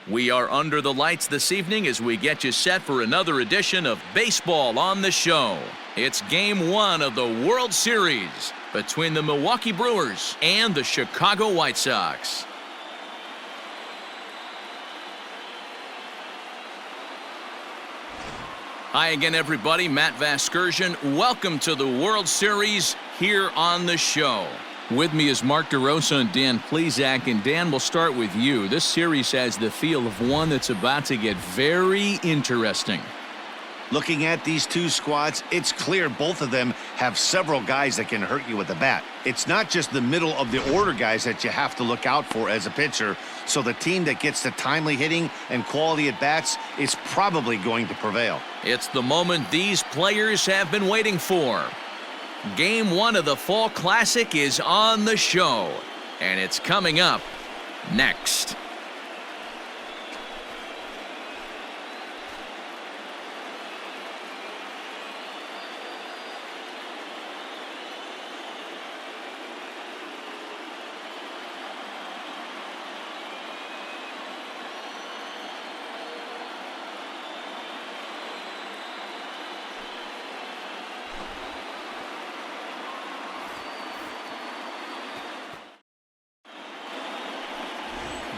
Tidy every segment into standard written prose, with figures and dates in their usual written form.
We are under the lights this evening as we get you set for another edition of Baseball on the Show. It's Game 1 of the World Series between the Milwaukee Brewers and the Chicago White Sox. Hi again, everybody. Matt Vasgersian. Welcome to the World Series here on the show. With me is Mark DeRosa and Dan Plesac. And Dan, we'll start with you. This series has the feel of one that's about to get very interesting. Looking at these two squads, it's clear both of them have several guys that can hurt you with the bat. It's not just the middle of the order guys that you have to look out for as a pitcher. So the team that gets the timely hitting and quality at bats is probably going to prevail. It's the moment these players have been waiting for. Game 1 of the Fall Classic is on the show, and it's coming up next.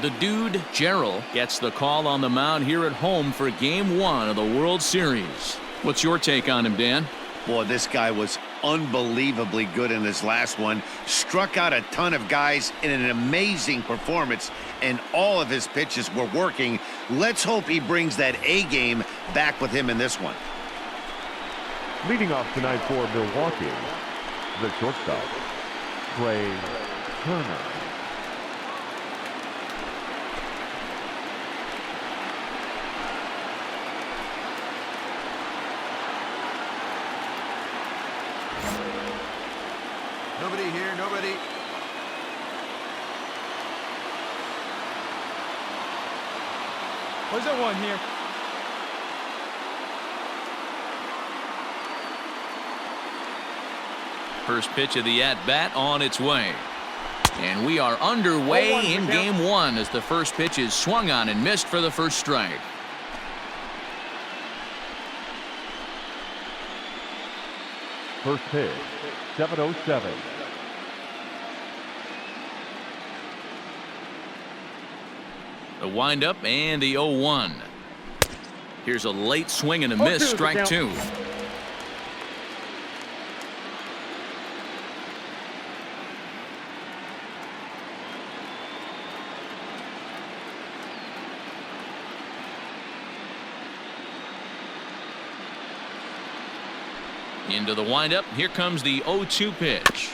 The dude, Gerald, gets the call on the mound here at home for Game 1 of the World Series. What's your take on him, Dan? Boy, this guy was unbelievably good in his last one. Struck out a ton of guys in an amazing performance, and all of his pitches were working. Let's hope he brings that A game back with him in this one. Leading off tonight for Milwaukee, the shortstop, Trey Turner. Nobody here, nobody. Where's that one here? First pitch of the at-bat on its way. And we are underway in Game 1 as the first pitch is swung on and missed for the first strike. First pitch, 7:07. The windup and the 0-1. Here's a late swing and a miss, strike 2. Into the windup. Here comes the 0-2 pitch.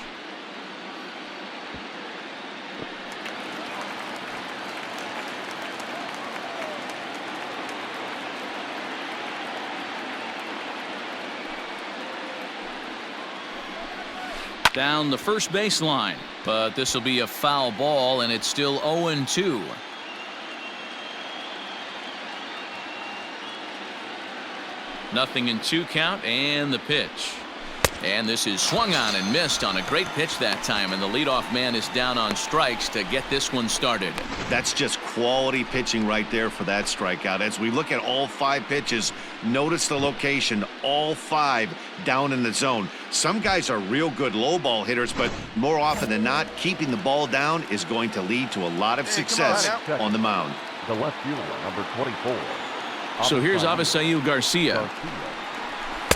Down the first baseline, but this will be a foul ball, and it's still 0-2. Nothing in 2 count, and the pitch. And this is swung on and missed on a great pitch that time, and the leadoff man is down on strikes to get this one started. That's just quality pitching right there for that strikeout. As we look at all 5 pitches, notice the location, all 5 down in the zone. Some guys are real good low ball hitters, but more often than not, keeping the ball down is going to lead to a lot of success on the mound. The left fielder, number 24. So here's Avisail Garcia.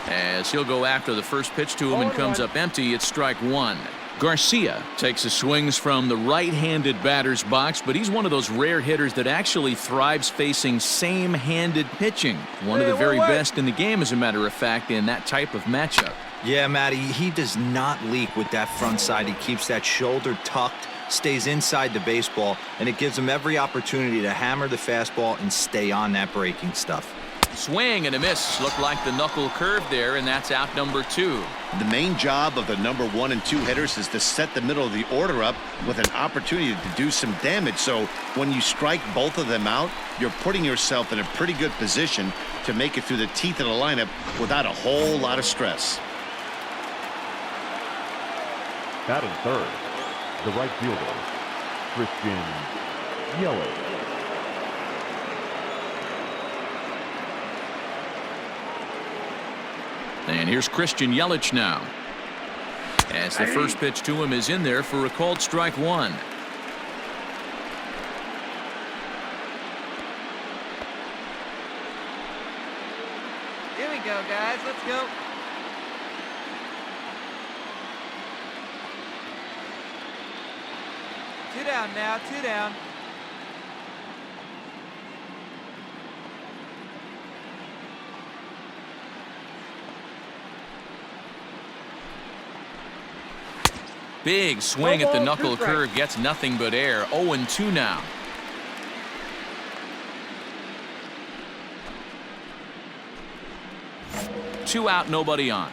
As he'll go after the first pitch to him and comes up empty, it's strike 1. Garcia takes his swings from the right-handed batter's box, but he's one of those rare hitters that actually thrives facing same-handed pitching. One of the very best in the game, as a matter of fact, in that type of matchup. Yeah, Matty, he does not leak with that front side. He keeps that shoulder tucked, stays inside the baseball, and it gives him every opportunity to hammer the fastball and stay on that breaking stuff. Swing and a miss. Looked like the knuckle curve there, and that's out number 2. The main job of the number 1 and 2 hitters is to set the middle of the order up with an opportunity to do some damage. So when you strike both of them out, you're putting yourself in a pretty good position to make it through the teeth of the lineup without a whole lot of stress. Batting third, the right fielder, Christian Yelich. And here's Christian Yelich now. As the first pitch to him is in there for a called strike one. Here we go, guys. Let's go. Two down now, two down. Big swing at the knuckle curve, gets nothing but air. 0-2 now. Two out, nobody on.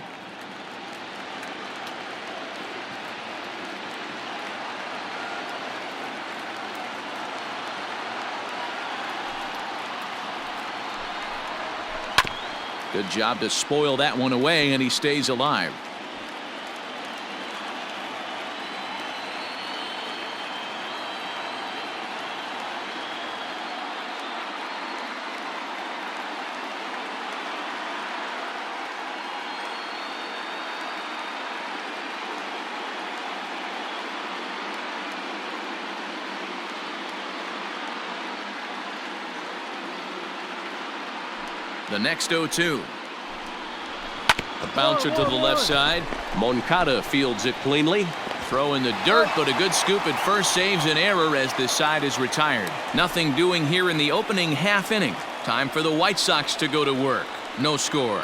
Good job to spoil that one away, and he stays alive. The next 0-2. The bouncer to the left side. Moncada fields it cleanly. Throw in the dirt, but a good scoop at first saves an error as this side is retired. Nothing doing here in the opening half inning. Time for the White Sox to go to work. No score.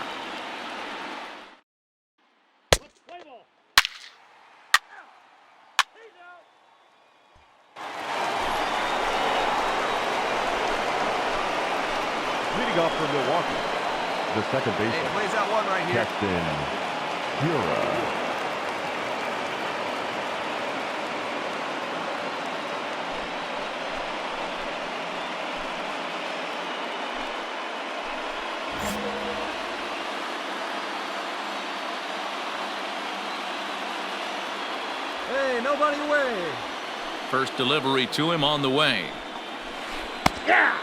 Leading off for Milwaukee, the second baseman. Hey, plays out one right here. Captain Hura. Hey, nobody away. First delivery to him on the way. Yeah.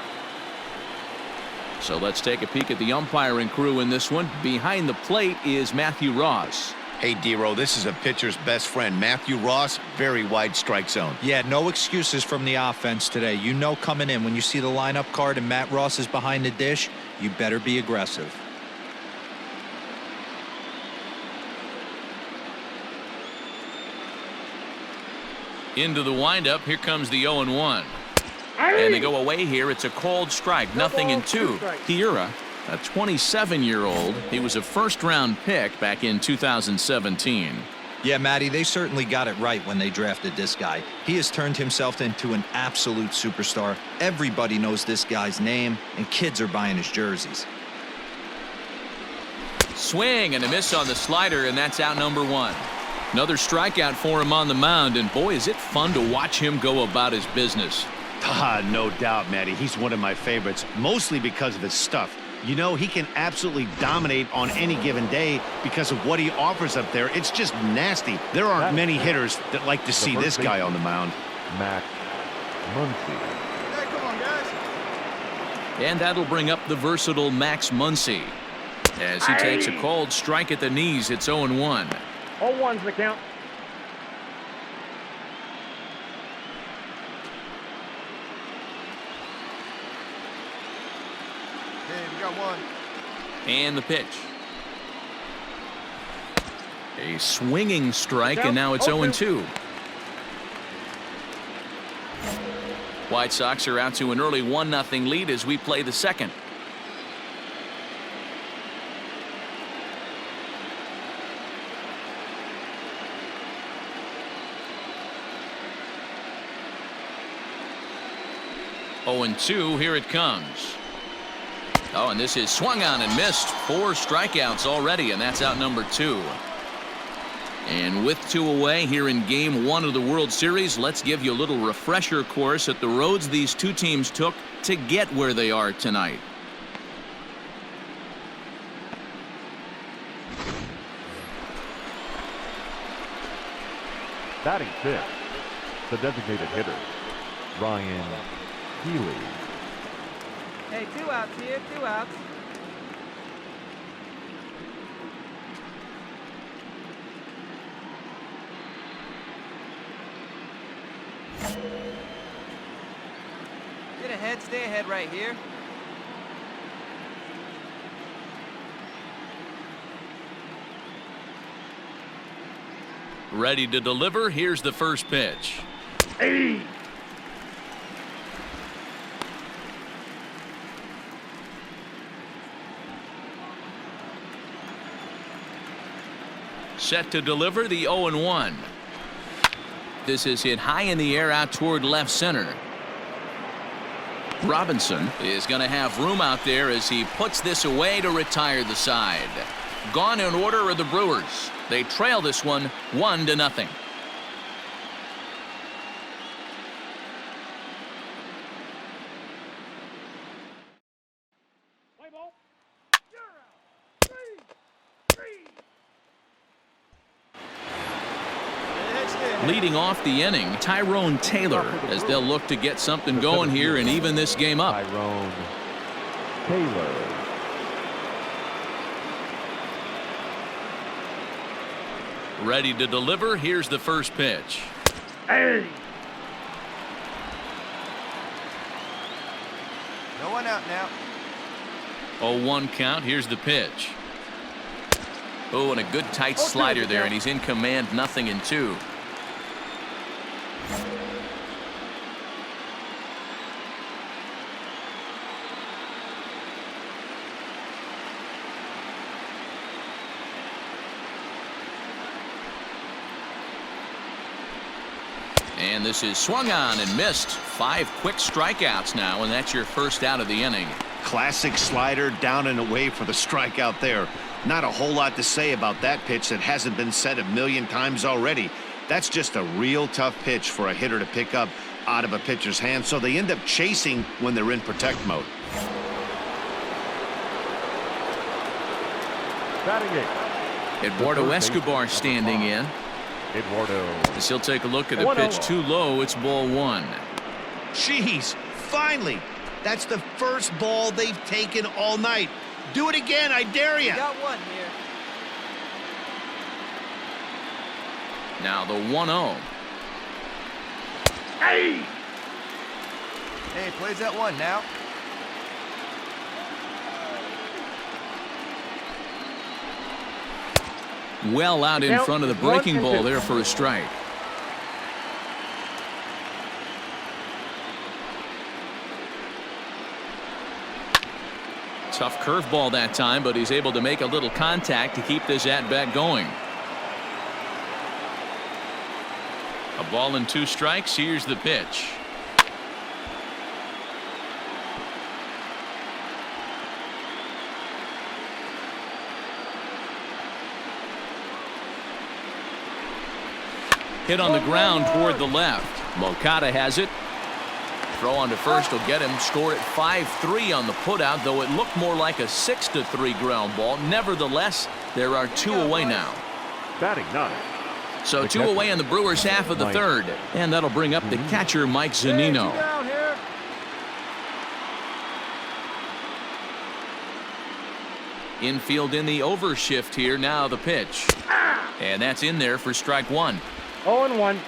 So let's take a peek at the umpiring crew in this one. Behind the plate is Matthew Ross. Hey, D-Row, this is a pitcher's best friend. Matthew Ross, very wide strike zone. Yeah, no excuses from the offense today. You know coming in when you see the lineup card and Matt Ross is behind the dish, you better be aggressive. Into the windup. Here comes the 0-1. And they go away here. It's a called strike. Nothing in two. Hura, a 27-year-old. He was a first-round pick back in 2017. Yeah, Matty, they certainly got it right when they drafted this guy. He has turned himself into an absolute superstar. Everybody knows this guy's name, and kids are buying his jerseys. Swing and a miss on the slider, and that's out number one. Another strikeout for him on the mound, and boy, is it fun to watch him go about his business. No doubt, Matty. He's one of my favorites, mostly because of his stuff. You know, he can absolutely dominate on any given day because of what he offers up there. It's just nasty. There aren't many hitters that like to see this guy on the mound. Max Muncy. Hey, come on, guys. And that'll bring up the versatile Max Muncy. As he takes a called strike at the knees, it's 0-1. 0-1's the count. Hey, we got one. And the pitch. A swinging strike, and now it's 0-2. White Sox are out to an early 1-0 lead as we play the second. Oh, and 2, here it comes. Oh, and this is swung on and missed. 4 strikeouts already, and that's out number 2. And with 2 away here in Game 1 of the World Series, let's give you a little refresher course at the roads these two teams took to get where they are tonight. Batting fifth, the designated hitter, Ryan Healy. Hey, 2 outs here, 2 outs. Get ahead, stay ahead right here. Ready to deliver. Here's the first pitch. Hey. Set to deliver the 0-1. This is hit high in the air out toward left center. Robinson is going to have room out there as he puts this away to retire the side. Gone in order are the Brewers. They trail this one 1-0. Leading off the inning, Tyrone Taylor, as they'll look to get something going here and even this game up. Tyrone Taylor. Ready to deliver. Here's the first pitch. Hey. No one out now. 0-1 count. Here's the pitch. Oh, and a good tight slider there, and he's in command. 0-2. And this is swung on and missed. 5 quick strikeouts now, and that's your first out of the inning. Classic slider down and away for the strikeout there. Not a whole lot to say about that pitch that hasn't been said a million times already. That's just a real tough pitch for a hitter to pick up out of a pitcher's hand, so they end up chasing when they're in protect mode. Batting eight. Eduardo Escobar standing in. Eduardo. As he'll take a look at the pitch too low. It's ball 1. Jeez, finally. That's the first ball they've taken all night. Do it again, I dare you. We got one here. Now the 1-0. Hey. Hey, plays that one now. Well out in front of the breaking ball there for a strike. Tough curveball that time, but he's able to make a little contact to keep this at-bat going. A ball and 2 strikes. Here's the pitch. Hit on the ground toward the left. Moncada has it. Throw on to first will get him. Score at 5-3 on the putout, though it looked more like a 6-3 ground ball. Nevertheless, there are 2 away now. Batting 9. So 2 away in the Brewers' half of the third. And that'll bring up the catcher, Mike Zunino. Down here. Infield in the overshift here. Now the pitch. And that's in there for strike 1. 0-1.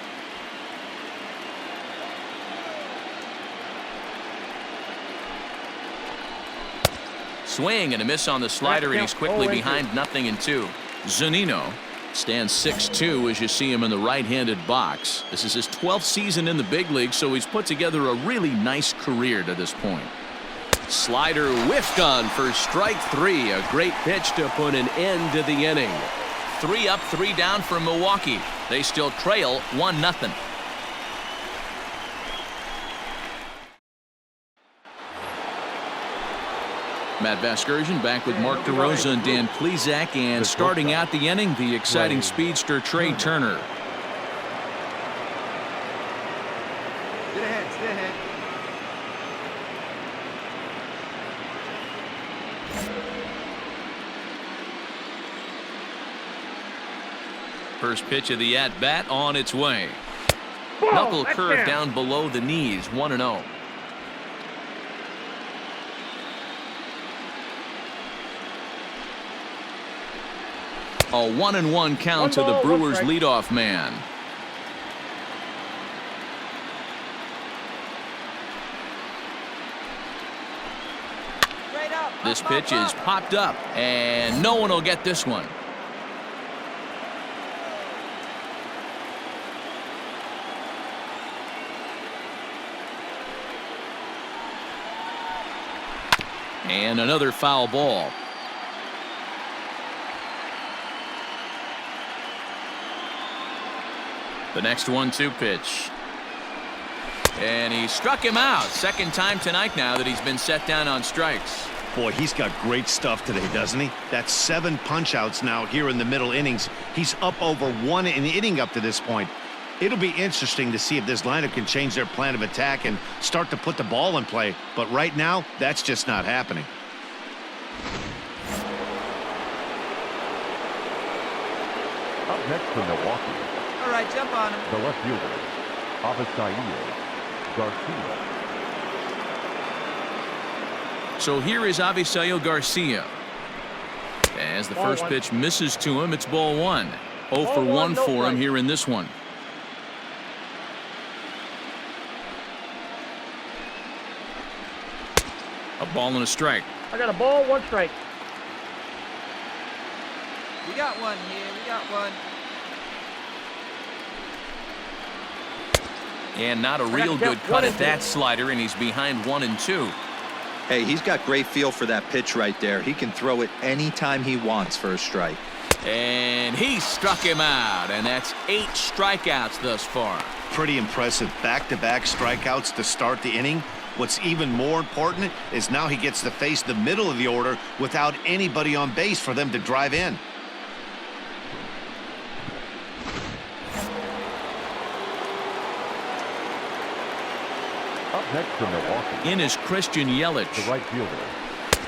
Swing and a miss on the slider, and he's quickly behind 0-2. Zunino stands 6'2" as you see him in the right-handed box. This is his 12th season in the big league, so he's put together a really nice career to this point. Slider whiffed on for strike 3. A great pitch to put an end to the inning. 3 up, 3 down for Milwaukee. They still trail 1-0. Matt Vasgersian back with Mark DeRosa and Dan Plesac, and starting out the inning, the exciting speedster Trey Turner. Get ahead, stay ahead. First pitch of the at-bat on its way. Knuckle curve down below the knees. 1-0. A 1-1 count to the Brewers leadoff man. This pitch is popped up, and no one will get this one. And another foul ball. The next 1-2 pitch. And he struck him out. Second time tonight now that he's been set down on strikes. Boy, he's got great stuff today, doesn't he? That's 7 punch-outs now here in the middle innings. He's up over 1 an inning up to this point. It'll be interesting to see if this lineup can change their plan of attack and start to put the ball in play. But right now, that's just not happening. Up next for Milwaukee, All right, jump on him. the left fielder, Avisaíl Garcia. So here is Avisaíl Garcia. As the first pitch misses to him, it's ball 1. 0 for 1 for him here in this one. A ball and a strike. I got a ball, 1 strike. We got one here. We got one. And not a real good cut at that slider, and he's behind 1 and 2. Hey, he's got great feel for that pitch right there. He can throw it anytime he wants for a strike. And he struck him out, and that's 8 strikeouts thus far. Pretty impressive back-to-back strikeouts to start the inning. What's even more important is now he gets to face the middle of the order without anybody on base for them to drive in. Up next for Milwaukee, In is Christian Yelich. the right fielder.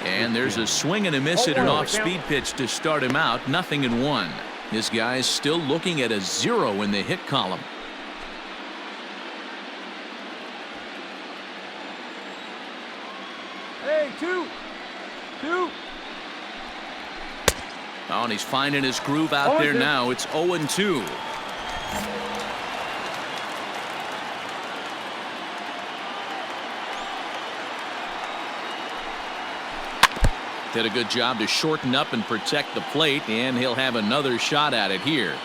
And there's a swing and a miss at an off-speed pitch to start him out. 0-1. This guy's still looking at a 0 in the hit column. Hey, 2. Oh, and he's finding his groove out there now. It's 0-2. Did a good job to shorten up and protect the plate, and he'll have another shot at it here.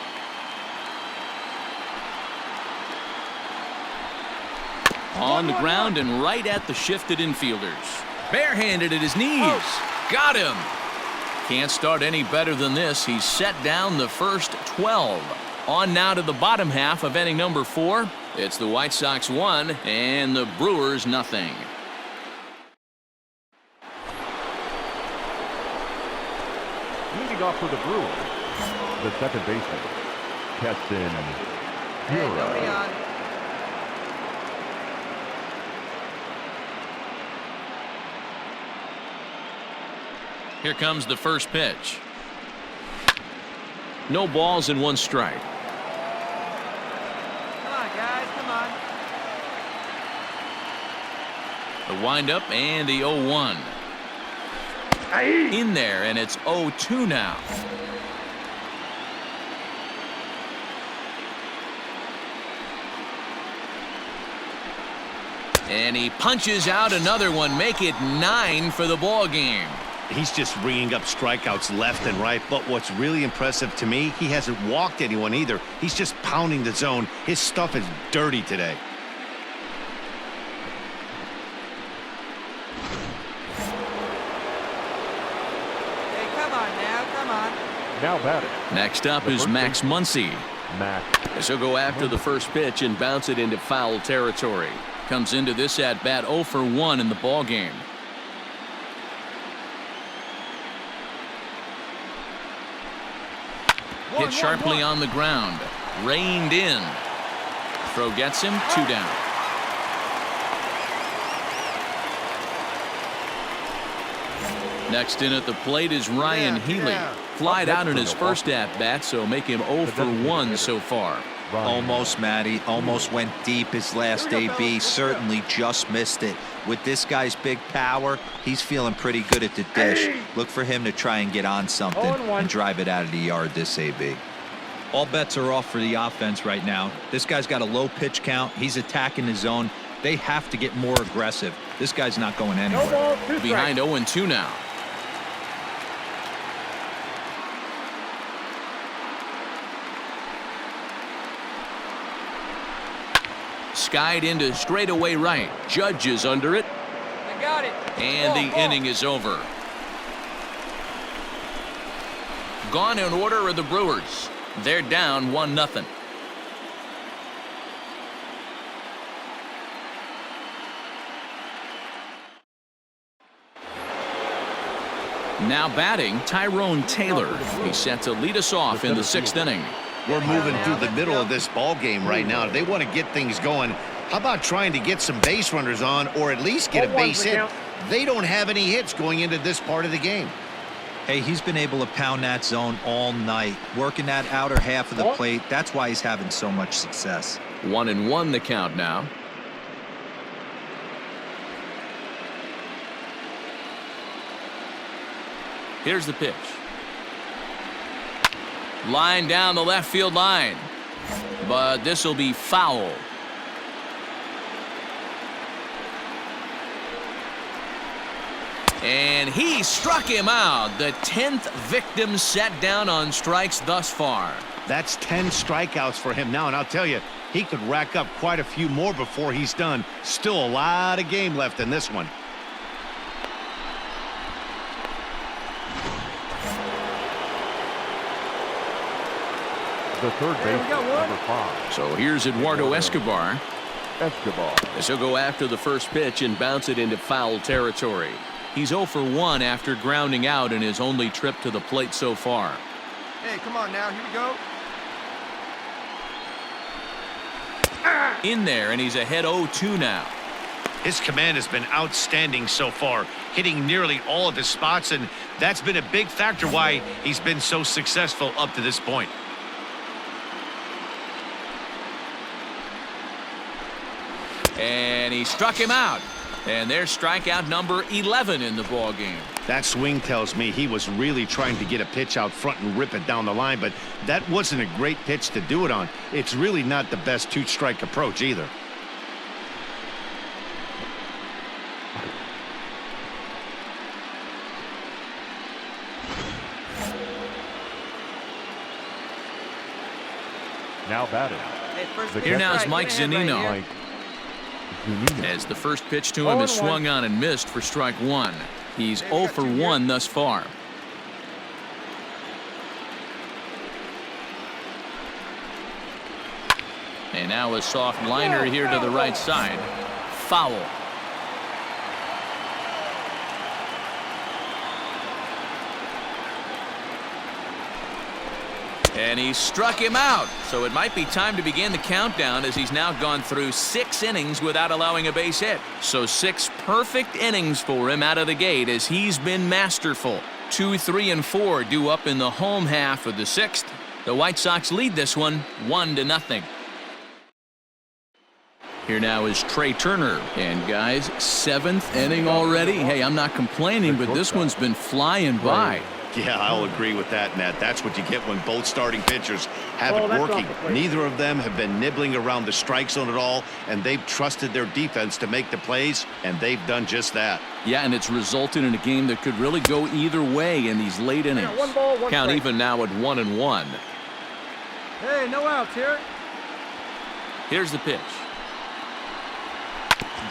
On the ground and right at the shifted infielders. Barehanded at his knees. Got him. Can't start any better than this. He's set down the first 12. On now to the bottom half of inning number 4. It's the White Sox 1 and the Brewers nothing. Leading off for the Brewers, the second baseman, Keston Hey, nobody Hiura. on. Here comes the first pitch. No balls and 1 strike. Come on, guys. Come on. The windup and the 0-1. In there, and it's 0-2 now. And he punches out another one, make it 9 for the ball game. He's just ringing up strikeouts left and right, but what's really impressive to me, he hasn't walked anyone either. He's just pounding the zone. His stuff is dirty today. Hey, come on now. Come on. Now batting, Next up The is first Max Muncy. Max. As he'll go after the first pitch and bounce it into foul territory. Comes into this at bat 0 for 1 in the ball game. Hit sharply on the ground. Reined in. Throw gets him. 2 down. Next in at the plate is Ryan Healy. Flied out in his first at-bat, so make him 0 for 1 so far. Almost, Matty. Almost went deep his last AB. Certainly just missed it. With this guy's big power, he's feeling pretty good at the dish. Look for him to try and get on something and drive it out of the yard this AB. All bets are off for the offense right now. This guy's got a low pitch count. He's attacking the zone. They have to get more aggressive. This guy's not going anywhere. Behind 0-2 now. skied into straightaway right. Judge is under it. I got it. And the inning is over. Gone in order are the Brewers. They're down 1-0. Now batting, Tyrone Taylor. He's set to lead us off in the 6th inning. We're moving through the middle of this ball game right now. They want to get things going. How about trying to get some base runners on, or at least get a base hit? They don't have any hits going into this part of the game. Hey, he's been able to pound that zone all night, working that outer half of the plate. That's why he's having so much success. 1-1 the count now. Here's the pitch. Line down the left field line. But this will be foul. And he struck him out. The 10th victim set down on strikes thus far. That's 10 strikeouts for him now, and I'll tell you, he could rack up quite a few more before he's done. Still a lot of game left in this one. The third baseman, number 5. So here's Eduardo Escobar. As he'll go after the first pitch and bounce it into foul territory. He's 0 for 1 after grounding out in his only trip to the plate so far. Hey, come on now. Here we go. In there, and he's ahead 0-2 now. His command has been outstanding so far, hitting nearly all of his spots, and that's been a big factor why he's been so successful up to this point. And he struck him out. And there's strikeout number 11 in the ball game. That swing tells me he was really trying to get a pitch out front and rip it down the line, but that wasn't a great pitch to do it on. It's really not the best two-strike approach either. Now batting. Hey, first The pitch Here now is right, Mike get ahead right Zunino. here. As the first pitch to him is swung on and missed for strike 1. He's 0 for 1 thus far. And now a soft liner here to the right side. Foul. And he struck him out. So it might be time to begin the countdown as he's now gone through 6 innings without allowing a base hit. So 6 perfect innings for him out of the gate as he's been masterful. 2, 3, and 4 due up in the home half of the 6th. The White Sox lead this one 1-0. Here now is Trey Turner. And guys, 7th inning already. Hey, I'm not complaining, but this one's been flying by. Yeah, I'll agree with that, Matt. That's what you get when both starting pitchers have it working. Neither of them have been nibbling around the strike zone at all, and they've trusted their defense to make the plays, and they've done just that. Yeah, and it's resulted in a game that could really go either way in these late innings. Yeah, 1 ball, 1 Count strike. even now at 1-1. Hey, no outs here. Here's the pitch.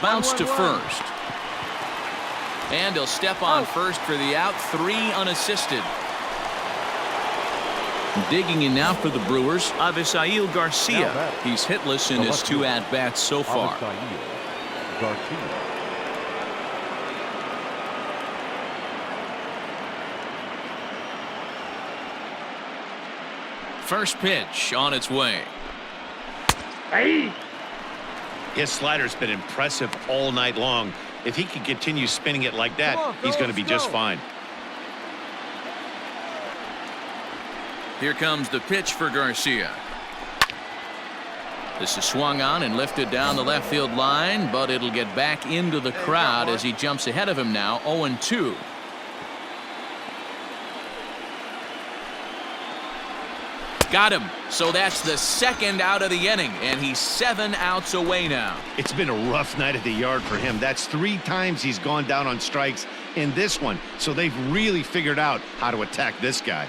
Bounce to 1-1-1. first. And he'll step on first for the out. 3 unassisted. Digging in now for the Brewers, Avisail Garcia. He's hitless in his 2 at-bats so far. Garcia. First pitch on its way. Hey. His slider's been impressive all night long. If he can continue spinning it like that, Come on, he's going to be let's just go. fine. Here comes the pitch for Garcia. This is swung on and lifted down the left field line, but it'll get back into the crowd as he jumps ahead of him now, 0-2. Got him. So that's the 2nd out of the inning, and he's 7 outs away now. It's been a rough night at the yard for him. That's 3 times he's gone down on strikes in this one. So they've really figured out how to attack this guy.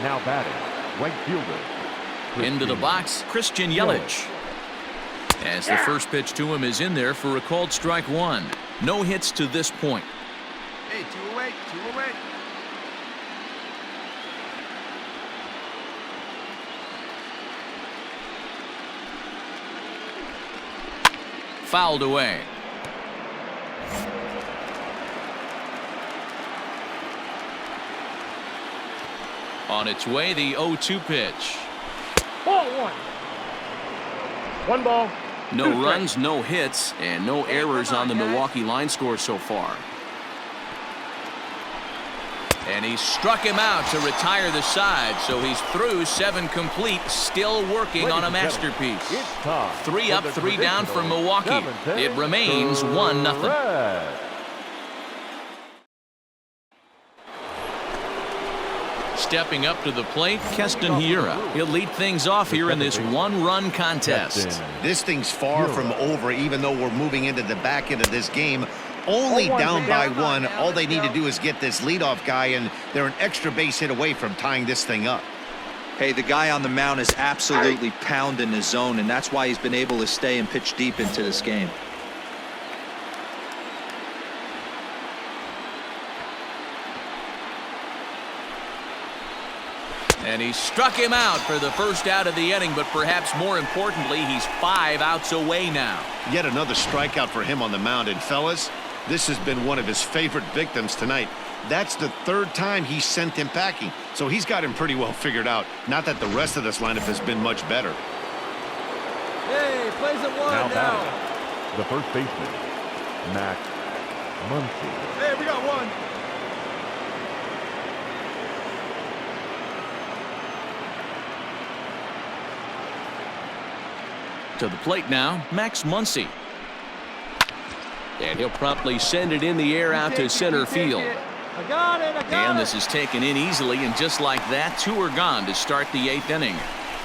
Now batting, right fielder. Into the box, Christian Yelich. As the first pitch to him is in there for a called strike one. No hits to this point. Hey, two away, two away. Fouled away. On its way, the 0-2 pitch. Ball one. One ball. No runs, no hits, and no errors on the Milwaukee line score so far. And he struck him out to retire the side, so he's through 7 complete, still working on a masterpiece. 3 up, 3 down for Milwaukee. It remains 1-0. Stepping up to the plate, Keston Hiura. He'll lead things off here in this 1-run contest. This thing's far from over, even though we're moving into the back end of this game. Only down by 1. All they need to do is get this leadoff guy, and they're an extra base hit away from tying this thing up. Hey, the guy on the mound is absolutely pounding the zone, and that's why he's been able to stay and pitch deep into this game. And he struck him out for the first out of the inning, but perhaps more importantly, he's 5 outs away now. Yet another strikeout for him on the mound. And fellas, this has been one of his favorite victims tonight. That's the 3rd time he sent him packing, so he's got him pretty well figured out. Not that the rest of this lineup has been much better. Hey, plays at one Now now. batting, the first baseman, Max Muncy. Hey, we got one. To the plate now, Max Muncy. And he'll promptly send it in the air out to center field. I got it. And this is taken in easily, and just like that, 2 are gone to start the 8th inning.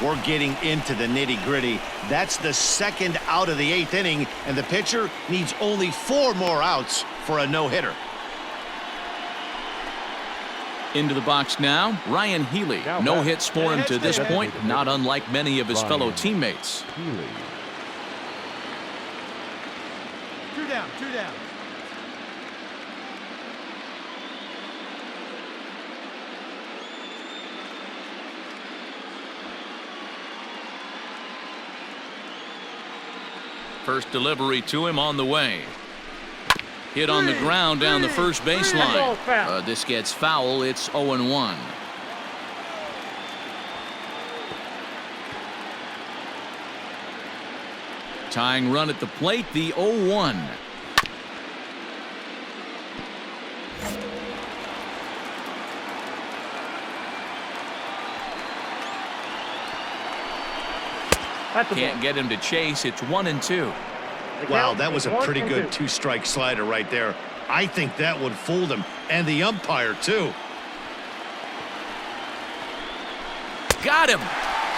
We're getting into the nitty-gritty. That's the 2nd out of the 8th inning, and the pitcher needs only 4 more outs for a no-hitter. Into the box now, Ryan Healy. No hits for him to this point, not unlike many of his fellow teammates. Healy. 2 down, 2 down. First delivery to him on the way. Hit on the ground down the first baseline. This gets foul. It's 0-1. Tying run at the plate, the 0-1. Can't get him to chase. It's 1-2. Wow, that was a pretty good 2-strike slider right there. I think that would fool them, and the umpire too. Got him.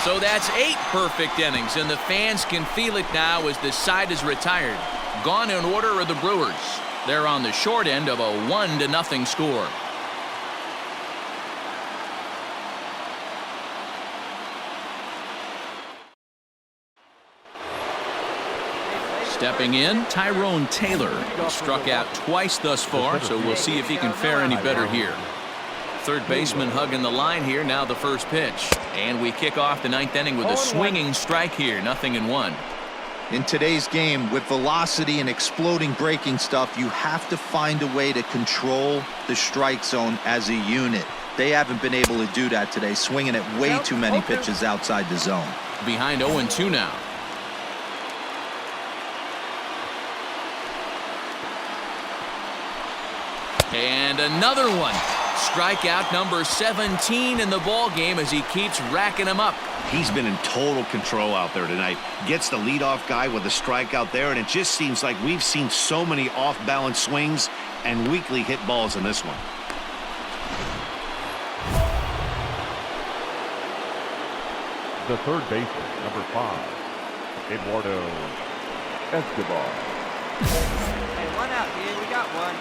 So that's 8 perfect innings, and the fans can feel it now as the side is retired. Gone in order are the Brewers. They're on the short end of a 1-0 score. Stepping in, Tyrone Taylor. He struck out twice thus far, so we'll see if he can fare any better here. Third baseman hugging the line here, now the first pitch. And we kick off the 9th inning with a swinging strike here, 0-1. In today's game, with velocity and exploding breaking stuff, you have to find a way to control the strike zone as a unit. They haven't been able to do that today, swinging at way too many pitches outside the zone. Behind 0-2 now. And another one. Strikeout number 17 in the ball game as he keeps racking them up. He's been in total control out there tonight. Gets the leadoff guy with a strikeout there, and it just seems like we've seen so many off-balance swings and weakly hit balls in this one. The third baseman, number 5, Eduardo Escobar. Hey, 1 out here. We got one.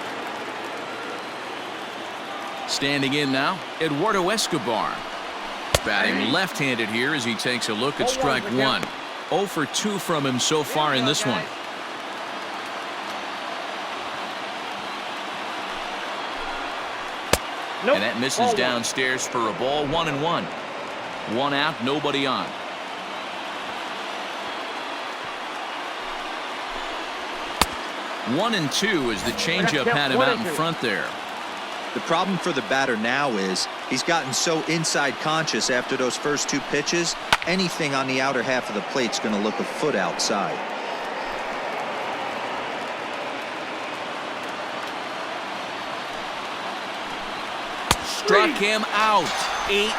Standing in now, Eduardo Escobar. Batting left-handed here as he takes a look at strike one. 0 for 2 from him so far in this one. Nope. And that misses downstairs for a ball. 1-1. One out, nobody on. One and two as the changeup had him out in front there. The problem for the batter now is he's gotten so inside conscious after those first 2 pitches. Anything on the outer half of the plate's going to look a foot outside. Struck him out. 18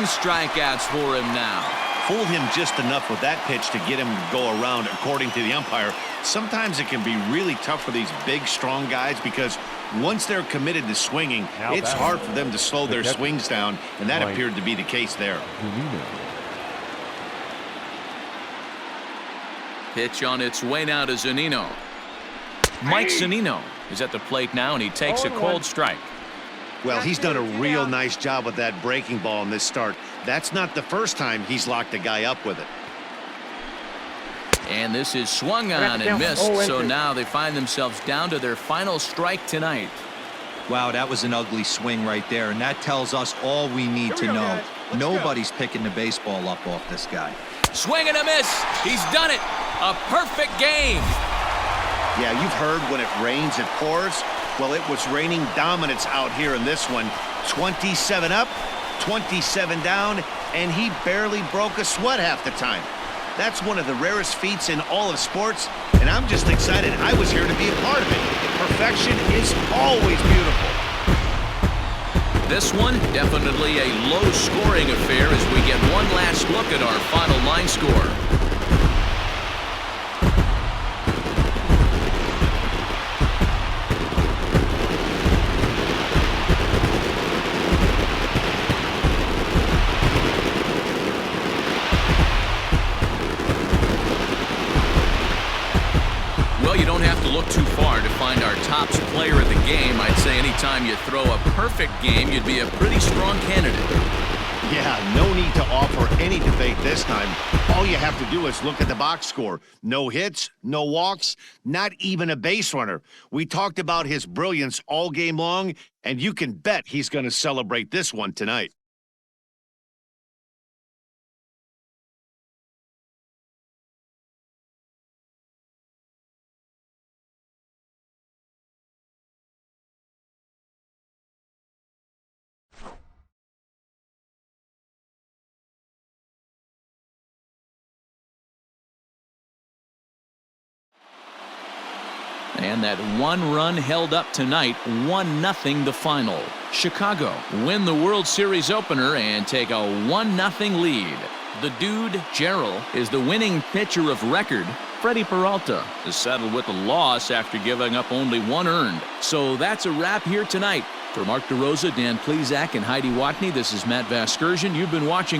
strikeouts for him now. Fooled him just enough with that pitch to get him to go around, according to the umpire. Sometimes it can be really tough for these big, strong guys because once they're committed to swinging, it's hard for them to slow their swings down, and that appeared to be the case there. Pitch on its way now to Zunino. Mike Zunino is at the plate now, and he takes a cold strike. Well, he's done a real nice job with that breaking ball in this start. That's not the first time he's locked a guy up with it. And this is swung on and missed, so now they find themselves down to their final strike tonight. Wow, that was an ugly swing right there, and that tells us all we need to know. Nobody's picking the baseball up off this guy. Swing and a miss. He's done it. A perfect game. Yeah, you've heard when it rains, it pours. Well, it was raining dominance out here in this one. 27 up, 27 down, and he barely broke a sweat half the time. That's one of the rarest feats in all of sports, and I'm just excited I was here to be a part of it. Perfection is always beautiful. This one, definitely a low-scoring affair as we get one last look at our final line score. Well, you don't have to look too far to find our tops player of the game. I'd say anytime you throw a perfect game, you'd be a pretty strong candidate. Yeah, no need to offer any debate this time. All you have to do is look at the box score. No hits, no walks, not even a base runner. We talked about his brilliance all game long, and you can bet he's going to celebrate this one tonight. And that one run held up tonight, 1-0 the final. Chicago win the World Series opener and take a 1-0 lead. The dude, Gerald, is the winning pitcher of record. Freddie Peralta is settled with a loss after giving up only 1 earned. So that's a wrap here tonight. For Mark DeRosa, Dan Plezak, and Heidi Watney, this is Matt Vasgersian. You've been watching